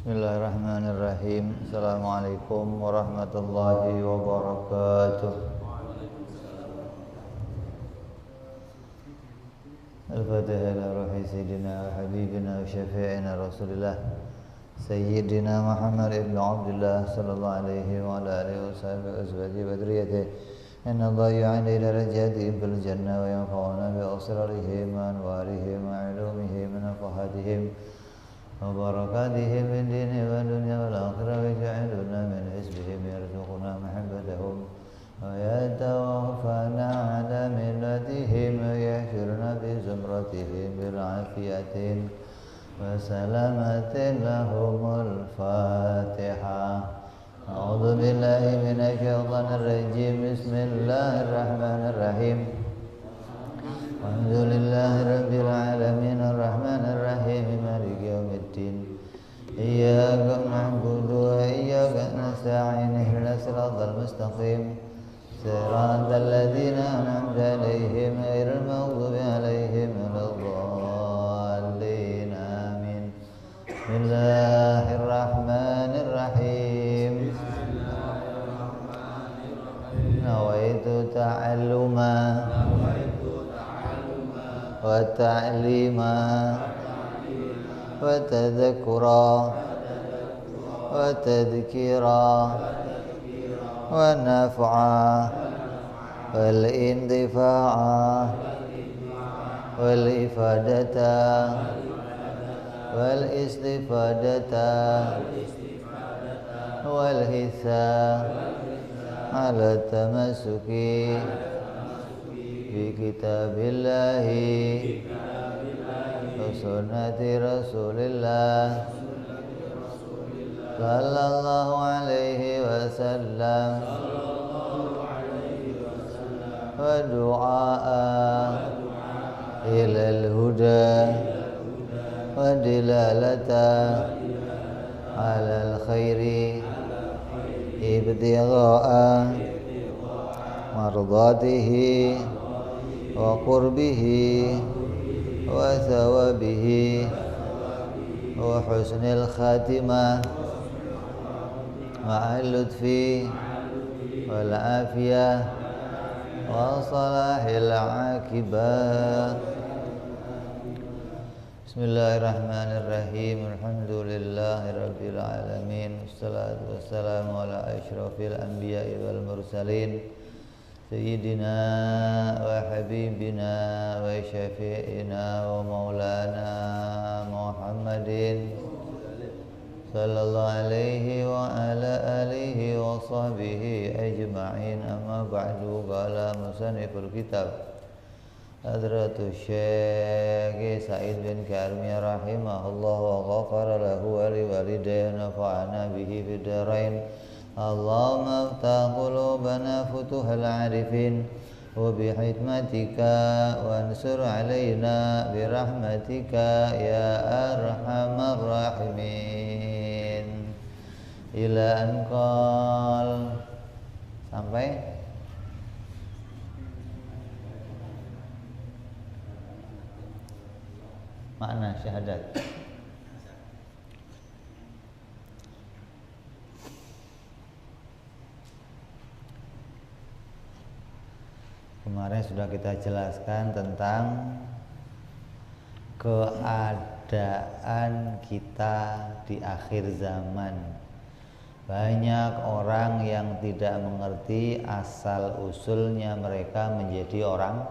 Bismillahirrahmanirrahim. Assalamualaikum warahmatullahi wabarakatuh. Al-Fatihah ila ruhi sayyidina wa habibina wa syafi'ina Rasulillah Sayyidina Muhammad ibn Abdullah sallallahu alaihi wa ala alihi wa sahbihi wa azwajihi wa dhurriyyatihi. Inna Allah yu'ani ila rajatihim fil jannah wa yanfa'una bi asrarihim wa anwarihim wa ilumihim wa nafahatihim وبركاتهم من دين والدنيا والآخرة ويجعلنا من حزبهم يرزقنا محبتهم ويتوفنا على ملتهم ويحشرنا في زمرتهم بالعافية وسلامة لهم الفاتحة. أعوذ بالله من الشيطان الرجيم. بسم الله الرحمن الرحيم. Alhamdulillahi rabbil alamin arrahmanir rahim maliki yaumiddin iyyaka na'budu wa iyyaka nasta'in ihdinas siratal mustaqim siratal ladzina an'amta 'alaihim ghairil maghdubi 'alaihim waladdallin amin. Bismillahirrahmanirrahim. Nawaitu ta'alluma wa ta'lima wa tadhakkura wa tadhkira wa naf'a wal intifa'a wal ifadata wal istifadata wal hisa ala tamassuki bi kitabillahi wa sunnati rasulillah sallallahu alaihi wasallam wa du'a ilal huda wa dilalata alal khairi ibtigha'a mardatihi wa qurbihi wa thawabihi wa husnil khatimah ma'al lutfi wal afiyah wa salahil aqibah. Bismillahirrahmanirrahim. Alhamdulillahi rabbil alamin. Wassalatu wassalamu ala asyrafil anbiya'i wal mursalin Sayyidina wa habibina wa syafi'ina wa maulana Muhammadin sallallahu alaihi wa ala alihi wa sahbihi ajma'in. Amma ba'du. Qala musanniful kitab Hadratus Syekh Sa'id bin Karmiyah rahimahullah wa ghafara lahu wa liwalidayhi nafa'ana bihi fid dharain. Allahumma aftah qulubana futuhal arifin wa bihikmatika wansur alaina birahmatika ya arhamar rahimin. Ila anqal sampai makna syahadat. Kemarin sudah kita jelaskan tentang keadaan kita di akhir zaman. Banyak orang yang tidak mengerti asal usulnya mereka menjadi orang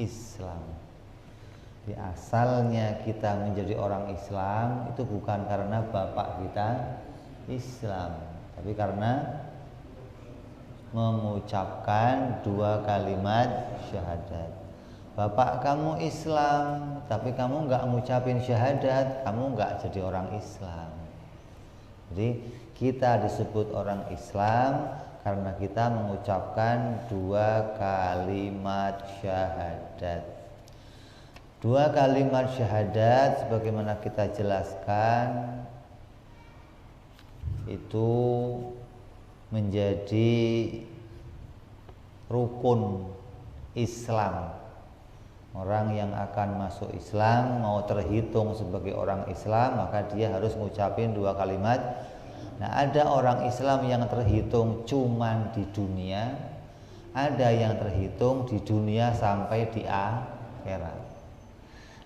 Islam. Di asalnya kita menjadi orang Islam itu bukan karena bapak kita Islam, tapi karena mengucapkan dua kalimat syahadat. Bapak kamu Islam, tapi kamu nggak ngucapin syahadat, kamu nggak jadi orang Islam. Jadi kita disebut orang Islam karena kita mengucapkan dua kalimat syahadat. Dua kalimat syahadat sebagaimana kita jelaskan itu menjadi rukun Islam. Orang yang akan masuk Islam, mau terhitung sebagai orang Islam, maka dia harus ngucapin 2 kalimat. Nah, ada orang Islam yang terhitung cuman di dunia, ada yang terhitung di dunia sampai di akhirat.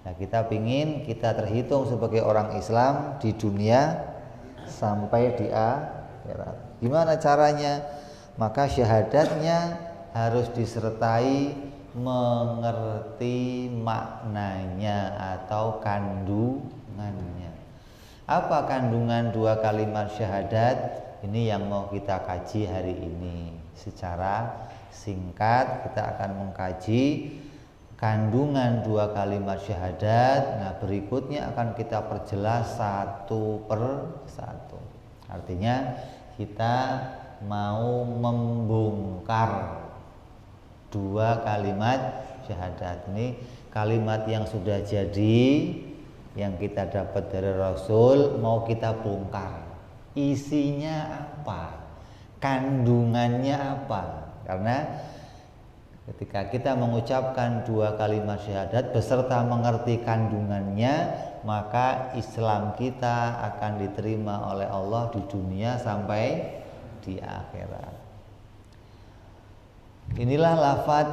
Nah, kita pingin kita terhitung sebagai orang Islam di dunia sampai di akhirat. Gimana caranya? Maka syahadatnya harus disertai mengerti maknanya atau kandungannya. Apa kandungan 2 kalimat syahadat? Ini yang mau kita kaji hari ini. Secara singkat kita akan mengkaji kandungan 2 kalimat syahadat. Nah, berikutnya akan kita perjelas satu per satu. Artinya kita mau membongkar 2 kalimat syahadat. Ini kalimat yang sudah jadi, yang kita dapat dari Rasul, mau kita bongkar. Isinya apa? Kandungannya apa? Karena ketika kita mengucapkan 2 kalimat syahadat beserta mengerti kandungannya, maka Islam kita akan diterima oleh Allah di dunia sampai di akhirat. Inilah lafaz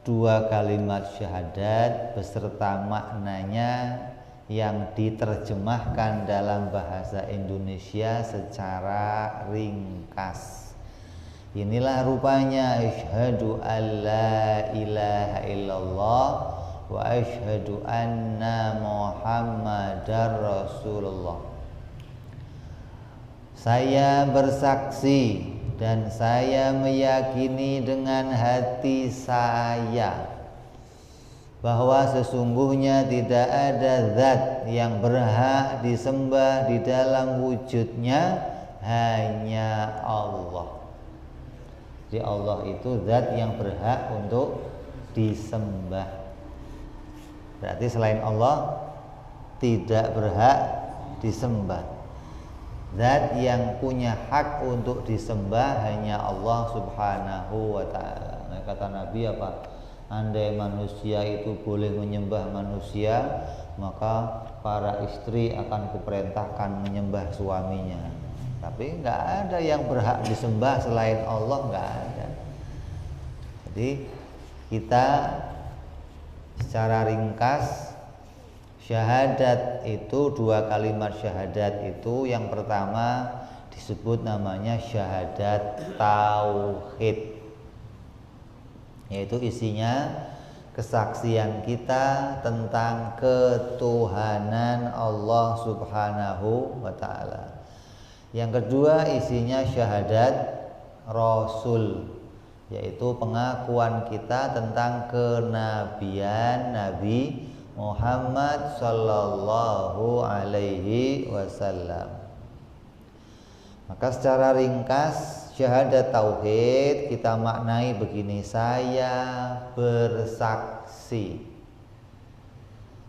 2 kalimat syahadat beserta maknanya yang diterjemahkan dalam bahasa Indonesia secara ringkas. Inilah rupanya asyhadu alla ilaha illallah wa asyhadu anna Muhammadar Rasulullah. Saya bersaksi dan saya meyakini dengan hati saya bahwa sesungguhnya tidak ada zat yang berhak disembah di dalam wujudnya, hanya Allah. Jadi Allah itu zat yang berhak untuk disembah. Berarti selain Allah tidak berhak disembah. Zat yang punya hak untuk disembah hanya Allah Subhanahu wa ta'ala. Nah, kata Nabi apa? Andai manusia itu boleh menyembah manusia, maka para istri akan kuperintahkan menyembah suaminya. Tapi nggak ada yang berhak disembah selain Allah, nggak ada. Jadi kita secara ringkas, syahadat itu 2 kalimat syahadat itu yang pertama disebut namanya syahadat tauhid, yaitu isinya kesaksian kita tentang ketuhanan Allah Subhanahu wa ta'ala. Yang kedua isinya syahadat Rasul, yaitu pengakuan kita tentang kenabian Nabi Muhammad sallallahu alaihi wasallam. Maka secara ringkas syahadat tauhid kita maknai begini: saya bersaksi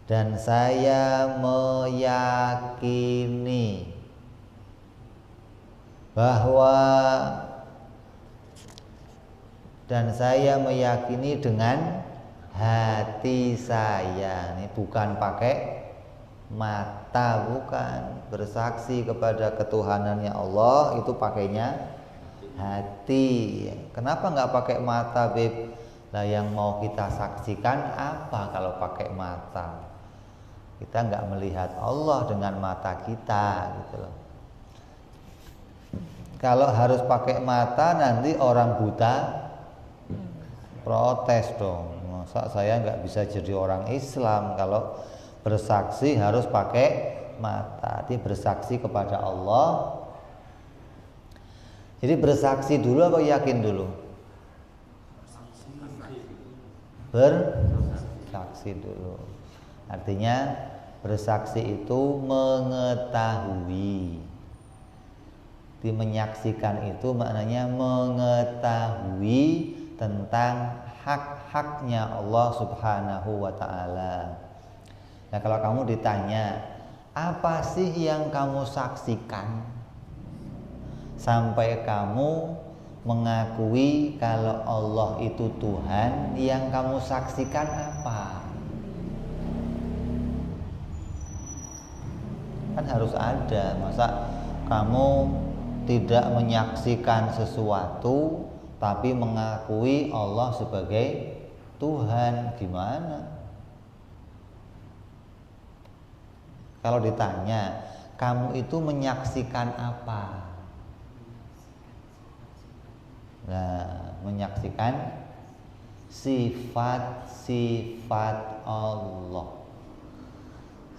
dan saya meyakini bahwa dengan hati saya. Ini bukan pakai mata, bukan. Bersaksi kepada ketuhanannya Allah itu pakainya hati. Kenapa nggak pakai mata, Beb? Nah, yang mau kita saksikan apa kalau pakai mata? Kita nggak melihat Allah dengan mata kita, gitu loh. Kalau harus pakai mata, nanti orang buta protes dong. Masa saya nggak bisa jadi orang Islam kalau bersaksi harus pakai mata? Jadi bersaksi kepada Allah. Jadi bersaksi dulu apa yakin dulu? Bersaksi dulu. Artinya bersaksi itu mengetahui. Menyaksikan itu maknanya mengetahui tentang hak-haknya Allah Subhanahu wa ta'ala. Nah, kalau kamu ditanya, apa sih yang kamu saksikan sampai kamu mengakui kalau Allah itu Tuhan, yang kamu saksikan apa? Kan harus ada. Masa kamu tidak menyaksikan sesuatu tapi mengakui Allah sebagai Tuhan, gimana? Kalau ditanya, kamu itu menyaksikan apa? Nah, menyaksikan sifat-sifat Allah.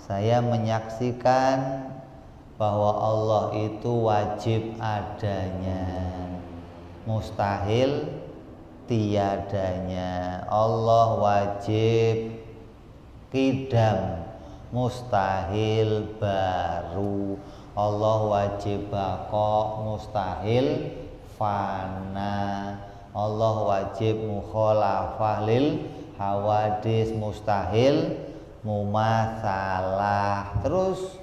Saya menyaksikan bahwa Allah itu wajib adanya, mustahil tiadanya. Allah wajib qidam, mustahil baru. Allah wajib baqa, mustahil fana. Allah wajib mukhalafah lil hawadis, mustahil mumatsalah. Terus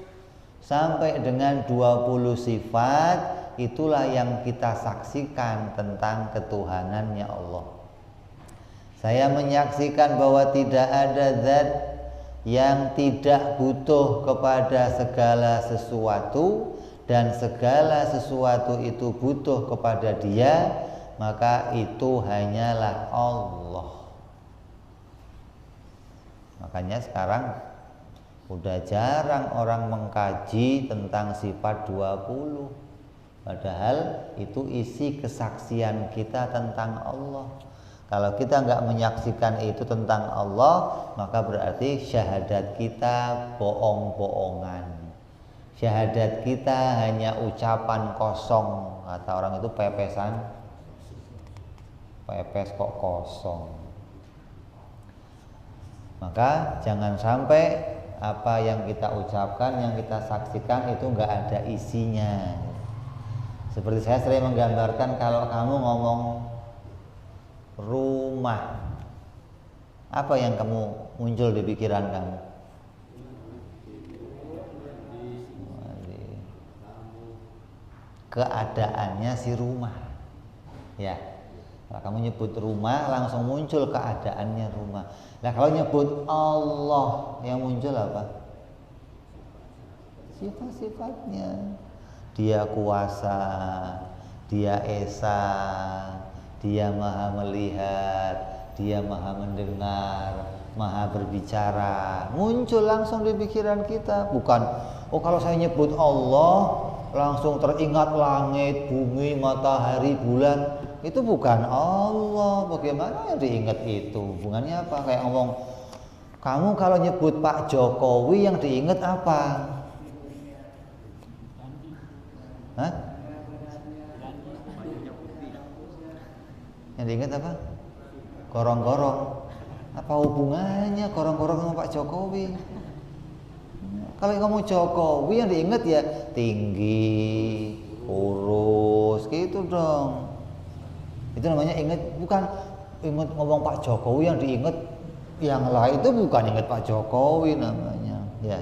sampai dengan 20 sifat, itulah yang kita saksikan tentang ketuhanannya Allah. Saya menyaksikan bahwa tidak ada zat yang tidak butuh kepada segala sesuatu, dan segala sesuatu itu butuh kepada Dia, maka itu hanyalah Allah. Makanya sekarang udah jarang orang mengkaji tentang sifat 20. Padahal itu isi kesaksian kita tentang Allah. Kalau kita nggak menyaksikan itu tentang Allah, maka berarti syahadat kita bohong-bohongan. Syahadat kita hanya ucapan kosong. Kata orang itu pepesan, pepes kok kosong. Maka jangan sampai apa yang kita ucapkan, yang kita saksikan itu nggak ada isinya. Seperti saya sering menggambarkan, kalau kamu ngomong rumah, apa yang kamu muncul di pikiran kamu? Keadaannya si rumah, ya. Kalau kamu nyebut rumah, langsung muncul keadaannya rumah. Nah, kalau nyebut Allah, yang muncul apa? Sifat-sifatnya. Dia kuasa, Dia esa, Dia maha melihat, Dia maha mendengar, maha berbicara. Muncul langsung di pikiran kita. Bukan, oh kalau saya nyebut Allah, langsung teringat langit, bumi, matahari, bulan. Itu bukan Allah. Bagaimana yang diingat itu? Hubungannya apa? Kayak ngomong, kamu kalau nyebut Pak Jokowi, yang diingat apa? Hah? Yang diingat apa? Gorong-gorong. Apa hubungannya gorong-gorong sama Pak Jokowi? Kalau ngomong Jokowi, yang diingat ya tinggi, kurus, gitu dong. Itu namanya ingat, bukan ingat ngomong Pak Jokowi yang diingat yang lain, itu bukan ingat Pak Jokowi namanya, ya.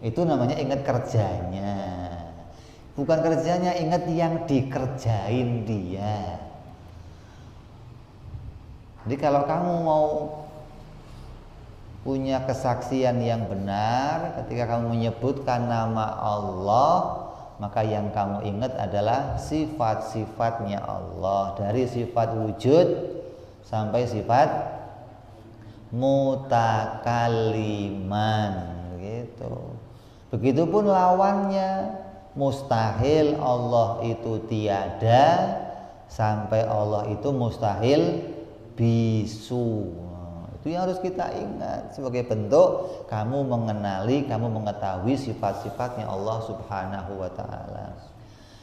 Itu namanya ingat kerjanya. Bukan kerjanya, ingat yang dikerjain dia. Jadi kalau kamu mau punya kesaksian yang benar, ketika kamu menyebutkan nama Allah, maka yang kamu ingat adalah sifat-sifatnya Allah. Dari sifat wujud sampai sifat mutakalliman, gitu. Begitupun lawannya, mustahil Allah itu tiada sampai Allah itu mustahil bisu. Itu yang harus kita ingat sebagai bentuk kamu mengenali, kamu mengetahui sifat-sifatnya Allah Subhanahu wa ta'ala.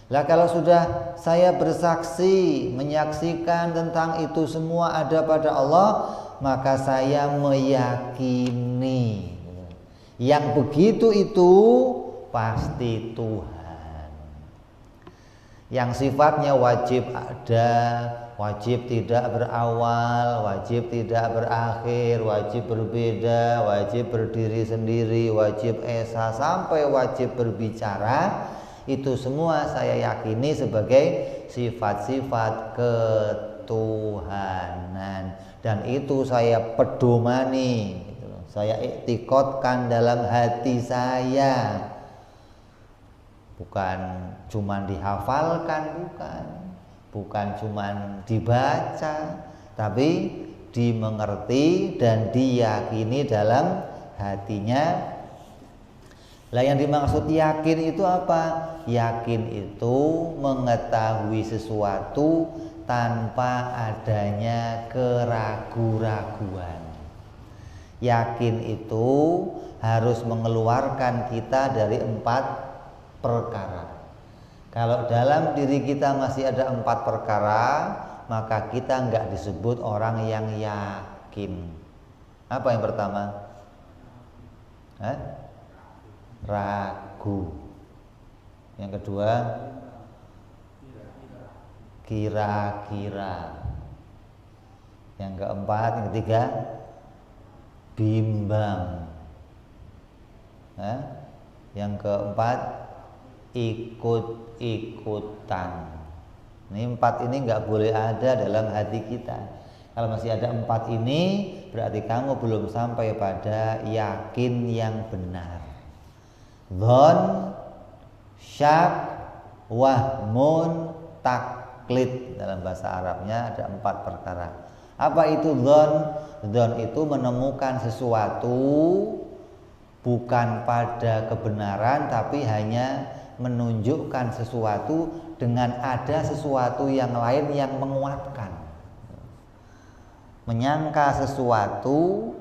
Lah kalau sudah saya bersaksi, menyaksikan tentang itu semua ada pada Allah, maka saya meyakini yang begitu itu pasti Tuhan. Yang sifatnya wajib ada, wajib tidak berawal, wajib tidak berakhir, wajib berbeda, wajib berdiri sendiri, wajib esa, sampai wajib berbicara. Itu semua saya yakini sebagai sifat-sifat ketuhanan. dan itu saya pedomani gitu. Saya iktikadkan dalam hati saya, bukan cuman dihafalkan, bukan cuman dibaca, tapi dimengerti dan diyakini dalam hatinya. Lah yang dimaksud yakin itu apa? Yakin itu mengetahui sesuatu tanpa adanya keraguan-raguan. Yakin itu harus mengeluarkan kita dari 4 perkara. Kalau dalam diri kita masih ada 4 perkara, maka kita enggak disebut orang yang yakin. Apa yang pertama? Ragu. Yang kedua, kira-kira. Yang keempat, yang ketiga, bimbang. Yang keempat, ikut-ikutan. Ini 4 ini nggak boleh ada dalam hati kita. Kalau masih ada 4 ini, berarti kamu belum sampai pada yakin yang benar. Dzon, syak, wahmun, taklid. Dalam bahasa Arabnya ada 4 perkara. Apa itu dzon? Dzon itu menemukan sesuatu bukan pada kebenaran, tapi hanya menunjukkan sesuatu dengan ada sesuatu yang lain yang menguatkan. Menyangka sesuatu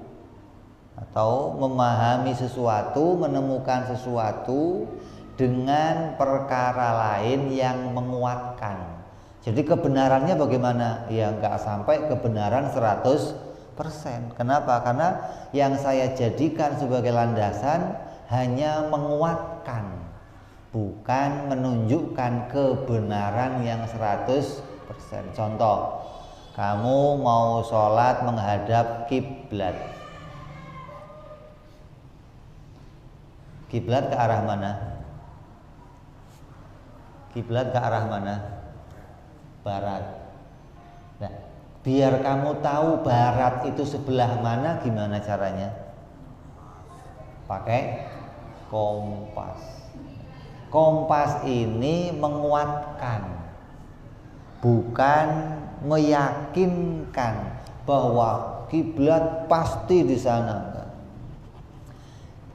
atau memahami sesuatu, menemukan sesuatu dengan perkara lain yang menguatkan. Jadi kebenarannya bagaimana? Ya nggak sampai kebenaran 100%. Kenapa? Karena yang saya jadikan sebagai landasan hanya menguatkan, bukan menunjukkan kebenaran yang 100%. Contoh, kamu mau sholat menghadap kiblat. Kiblat ke arah mana? Kiblat ke arah mana? Barat. Nah, biar kamu tahu barat itu sebelah mana, gimana caranya? Pakai kompas. Kompas ini menguatkan, bukan meyakinkan bahwa kiblat pasti di sana.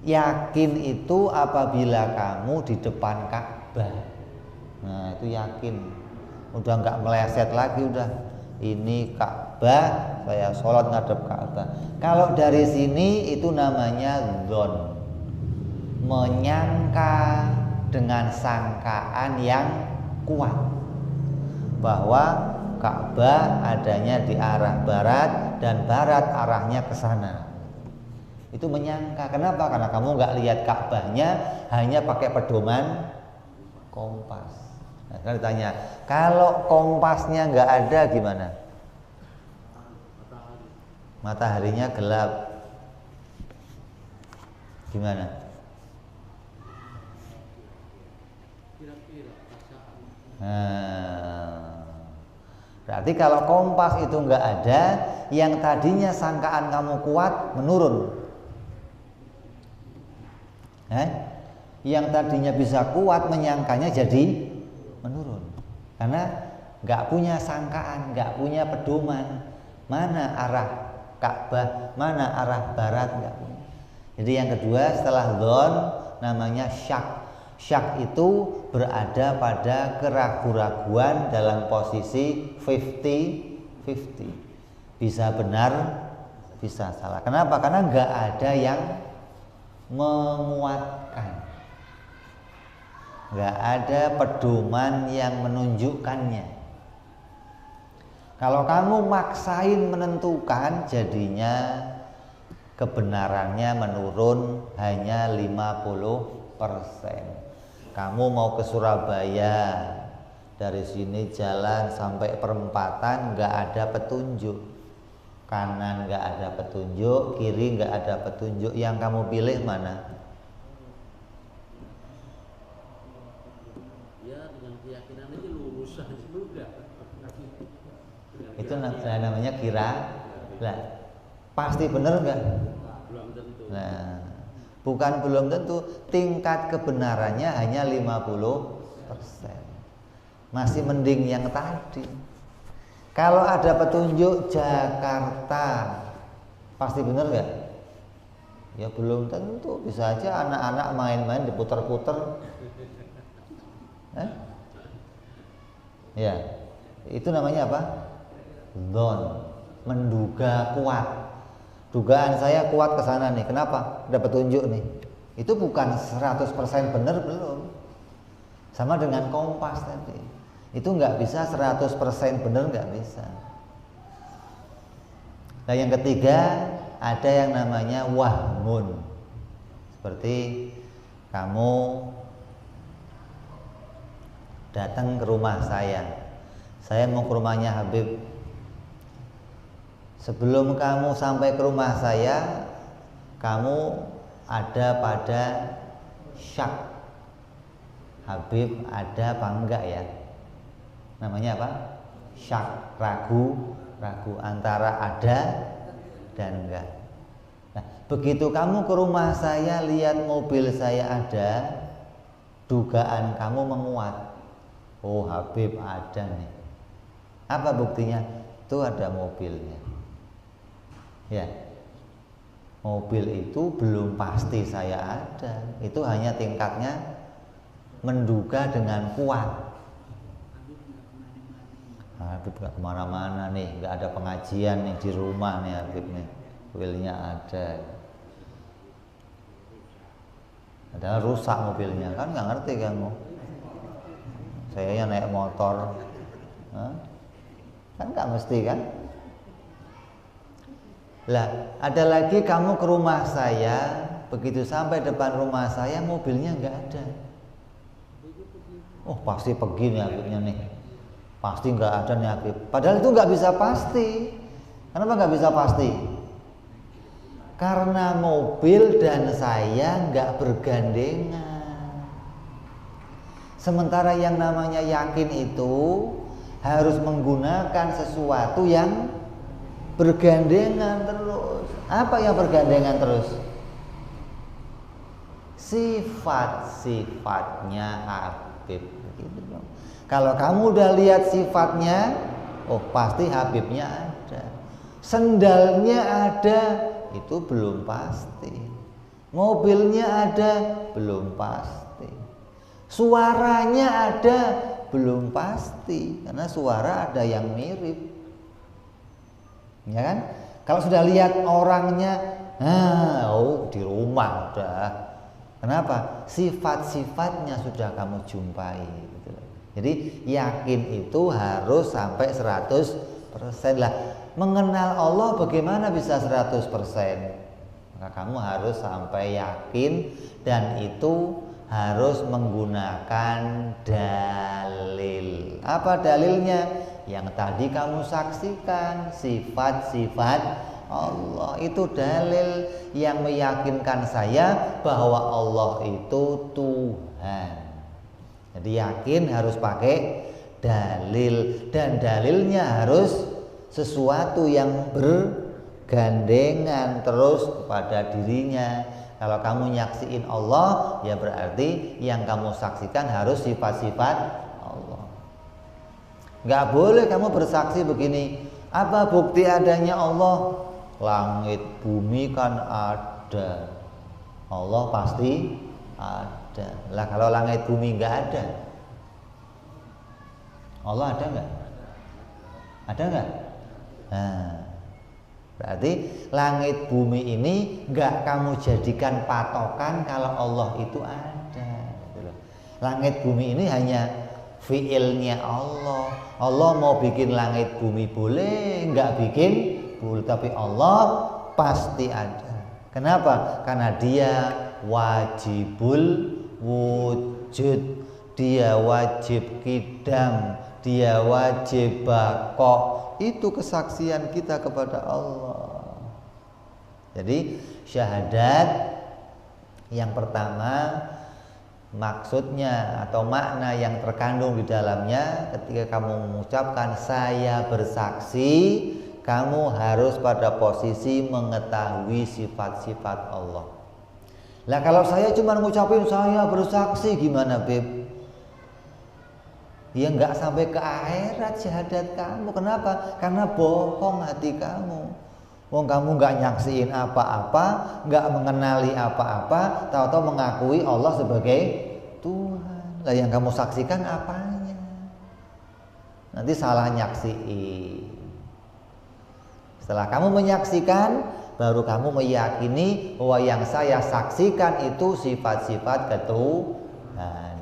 Yakin itu apabila kamu di depan Ka'bah. Nah, itu yakin. Udah nggak meleset lagi, udah ini Ka'bah, saya sholat ngadep Ka'bah. Kalau dari sini itu namanya dzon, menyangka dengan sangkaan yang kuat bahwa Ka'bah adanya di arah barat dan barat arahnya ke sana. Itu menyangka. Kenapa? Karena kamu nggak lihat Ka'bahnya, hanya pakai pedoman kompas. Nah, kan ditanya, kalau kompasnya nggak ada gimana? Mataharinya gelap, gimana? Berarti kalau kompas itu nggak ada, yang tadinya sangkaan kamu kuat menurun. Yang tadinya bisa kuat menyangkanya jadi menurun, karena nggak punya sangkaan, nggak punya pedoman mana arah Ka'bah, mana arah barat, nggak punya. Jadi yang kedua setelah dzon namanya syak. Syak itu berada pada keraguan-raguan dalam posisi 50-50, bisa benar bisa salah. Kenapa? Karena nggak ada yang menguatkan, nggak ada pedoman yang menunjukkannya. Kalau kamu maksain menentukan, jadinya kebenarannya menurun hanya 50%. Kamu mau ke Surabaya, dari sini jalan sampai perempatan nggak ada petunjuk, kanan nggak ada petunjuk, kiri nggak ada petunjuk, yang kamu pilih mana? Ya dengan keyakinan aja lurus aja udah. Itu namanya Lah, pasti benar enggak? Belum tentu. Nah, bukan belum tentu, tingkat kebenarannya hanya 50%. Masih mending yang tadi. Kalau ada petunjuk Jakarta, pasti benar nggak? Ya belum tentu. Bisa aja anak-anak main-main diputer-puter. Ya, itu namanya apa? Dzon, menduga kuat. Dugaan saya kuat ke sana nih. Kenapa? Ada petunjuk nih. Itu bukan 100% benar belum. Sama dengan kompas tadi. Itu nggak bisa 100% benar, nggak bisa. Nah yang ketiga, ada yang namanya wahmun. Seperti kamu datang ke rumah saya mau ke rumahnya Habib. Sebelum kamu sampai ke rumah saya, kamu ada pada syak, Habib ada apa enggak ya? Namanya apa? Syak, ragu antara ada dan enggak. Nah, begitu kamu ke rumah saya lihat mobil saya ada, dugaan kamu menguat. Oh, Habib ada nih. Apa buktinya? Itu ada mobilnya. Ya. Mobil itu belum pasti saya ada. Itu hanya tingkatnya menduga dengan kuat. Habib gak kemana-mana nih, gak ada pengajian nih di rumah nih Habib nih, mobilnya ada. Padahal rusak mobilnya, kan gak ngerti kamu. Saya naik motor, kan gak mesti kan. Lah, ada lagi kamu ke rumah saya, begitu sampai depan rumah saya mobilnya gak ada. Oh pasti pergi nih Habibnya nih. Pasti nggak ada nih Habib. Padahal itu nggak bisa pasti. Kenapa nggak bisa pasti? Karena mobil dan saya nggak bergandengan. Sementara yang namanya yakin itu harus menggunakan sesuatu yang bergandengan terus. Apa yang bergandengan terus? Sifat-sifatnya Habib. Gitu dong. Kalau kamu udah lihat sifatnya, oh pasti Habibnya ada. Sendalnya ada, itu belum pasti. Mobilnya ada, belum pasti. Suaranya ada, belum pasti. Karena suara ada yang mirip. Ya kan? Kalau sudah lihat orangnya, oh di rumah udah. Kenapa? Sifat-sifatnya sudah kamu jumpai. Gitu. Jadi yakin itu harus sampai 100% lah. Mengenal Allah bagaimana bisa 100%? Maka kamu harus sampai yakin, dan itu harus menggunakan dalil. Apa dalilnya? Yang tadi kamu saksikan, sifat-sifat Allah. Itu dalil yang meyakinkan saya bahwa Allah itu Tuhan. Jadi yakin harus pakai dalil, dan dalilnya harus sesuatu yang bergandengan terus kepada dirinya. Kalau kamu nyaksiin Allah, ya berarti yang kamu saksikan harus sifat-sifat Allah. Nggak boleh kamu bersaksi begini, apa bukti adanya Allah? Langit bumi kan ada, Allah pasti ada. Lah kalau langit bumi nggak ada, Allah ada nggak? Ada nggak? Nah, berarti langit bumi ini nggak kamu jadikan patokan kalau Allah itu ada. Langit bumi ini hanya fiilnya Allah. Allah mau bikin langit bumi boleh, nggak bikin boleh, tapi Allah pasti ada. Kenapa? Karena Dia wajibul wujud, Dia wajib kidam, Dia wajib baqo. Itu kesaksian kita kepada Allah. Jadi syahadat yang pertama, maksudnya atau makna yang terkandung di dalamnya ketika kamu mengucapkan saya bersaksi, kamu harus pada posisi mengetahui sifat-sifat Allah. Lah kalau saya cuma ngucapin saya bersaksi gimana Beb? Ya nggak sampai ke akhirat syahadat kamu. Kenapa? Karena bohong hati kamu. Wong kamu nggak nyaksiin apa-apa, nggak mengenali apa-apa, tahu-tahu mengakui Allah sebagai Tuhan. Lah yang kamu saksikan apanya? Nanti salah nyaksiin. Setelah kamu menyaksikan, baru kamu meyakini bahwa yang saya saksikan itu sifat-sifat ketuhanan.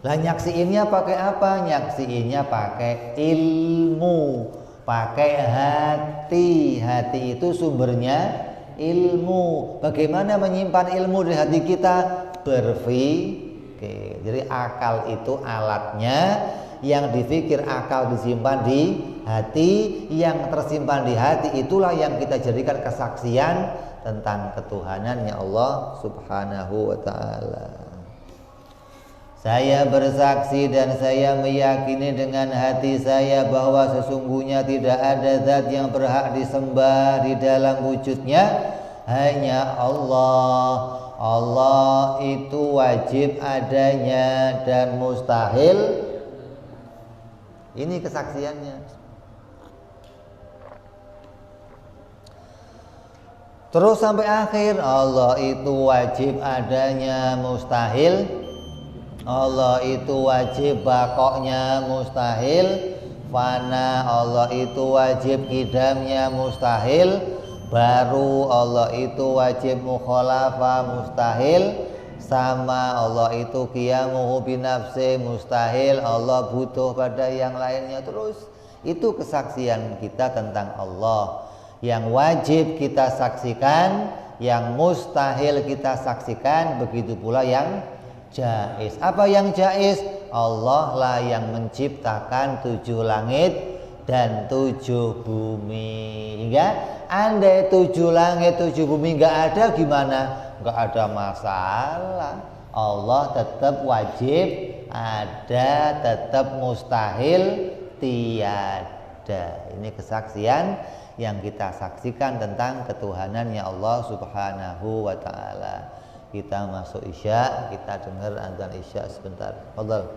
Lah nyaksiinnya pakai apa? Nyaksiinnya pakai ilmu, pakai hati. Hati itu sumbernya ilmu. Bagaimana menyimpan ilmu di hati kita? Berpikir. Jadi akal itu alatnya, yang dipikir akal disimpan di hati, yang tersimpan di hati itulah yang kita jadikan kesaksian tentang ketuhanannya Allah Subhanahu wa ta'ala. Saya bersaksi dan saya meyakini dengan hati saya bahwa sesungguhnya tidak ada zat yang berhak disembah di dalam wujudnya, hanya Allah. Allah itu wajib adanya dan mustahil. Ini kesaksiannya. Terus sampai akhir, Allah itu wajib adanya, mustahil. Allah itu wajib bakoknya, mustahil. Fana, Allah itu wajib kidamnya, mustahil. Baru, Allah itu wajib mukhalafah, mustahil. Sama, Allah itu qiyamuhu binafsi, mustahil. Allah butuh pada yang lainnya. Terus itu kesaksian kita tentang Allah. Yang wajib kita saksikan, yang mustahil kita saksikan, begitu pula yang jaiz. Apa yang jaiz? Allah lah yang menciptakan 7 langit dan 7 bumi. Hingga andai 7 langit 7 bumi nggak ada, gimana? Nggak ada masalah. Allah tetap wajib ada, tetap mustahil tiada. Ini kesaksian yang kita saksikan tentang ketuhanannya Allah Subhanahu wa ta'ala. Kita masuk Isya, kita dengar azan Isya sebentar. Fadhal.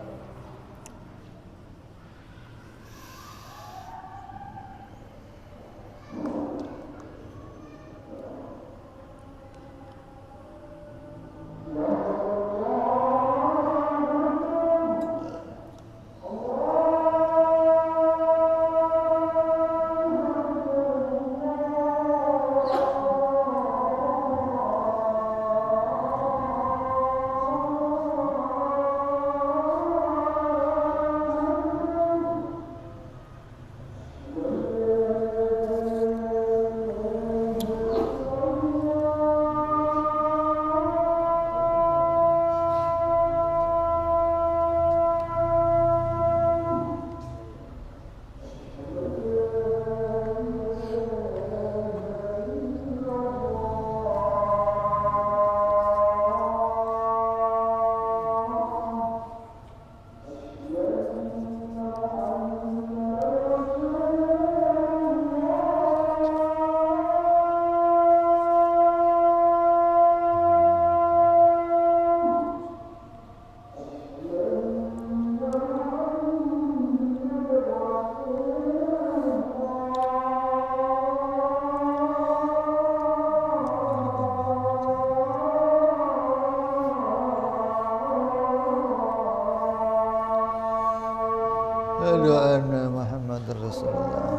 Asyhadu anna Muhammadar Rasulullah.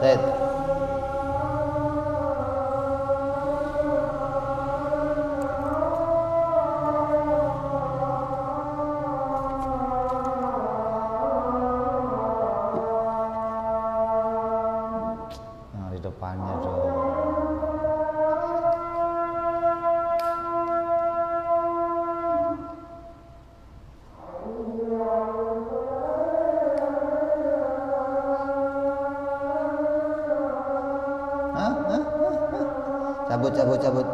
Zaid. Nah, di depannya dong. Cabut.